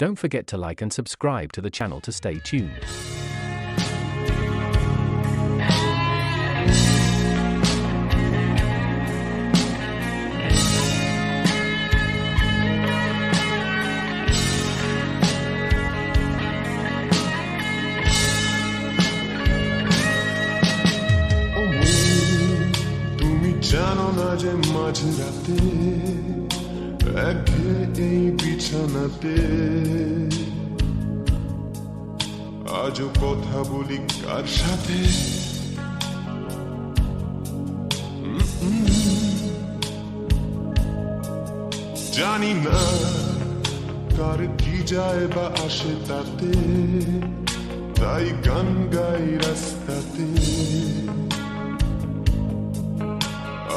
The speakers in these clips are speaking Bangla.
Don't forget to like and subscribe to the channel to stay tuned. জানো না যে মাঝরাতে একঘেয়ে এই বিছানাতে আজও কথা বলি কার সাথে জানি না কার কি যায় বা আসে তাতে তাই গান গাই রাস্তাতে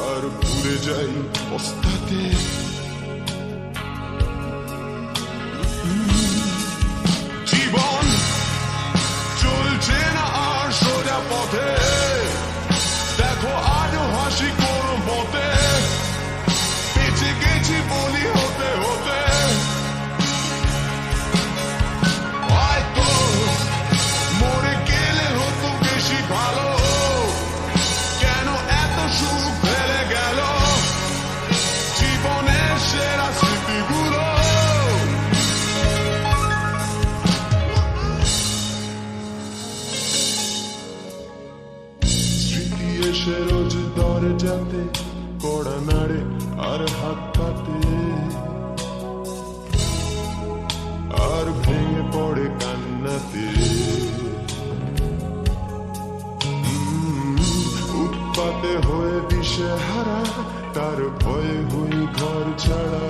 আর ভুলে যাই বস্তাতে জীবন চলছে না আর সোজা পথে দেখো আজও হাসি কোন মতে বেঁচে গেছি বলি হতে হতে হয়তো মরে গেলে হতো বেশি ভালো কেন এত সুখ এসে রোজ দরজাতে কড়া নাড়ে আর হাত পাতে আর ভেঙে পড়ে কান্নাতে উৎপাতে হয়ে দিশে হারা তার ভয়ে হই ঘর ছাড়া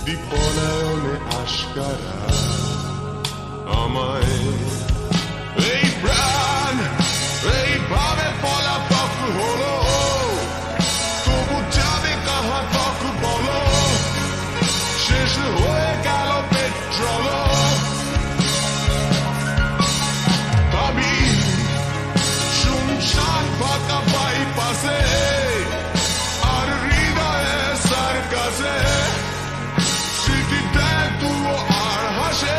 বিপনায়নে আশকারা আমায় এই প্রাণ এইভাবে পলাতক হলো তবু যাবে কাহা তক বলো শেষ হয়ে গেল পেট্রোল ভাবি শুনশান ফাঁকা বাইপাসে আর হৃদয়ে সার্কাসে স্মৃতি দেয় তুলো আর হাসে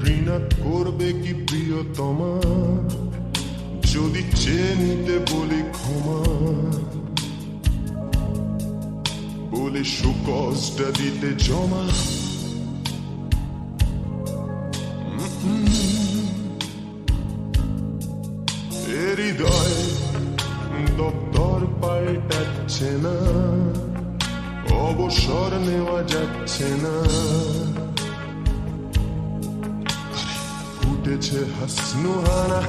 ঘৃণা করবে কি প্রিয়তমা যদি চেয়ে নিতে বলি ক্ষমা বলে সুকজটা দিতে জমা হৃদয় দপ্তর পাল্টাচ্ছে না অবসর নেওয়া যাচ্ছে না ফুটেছে হাসনুহানা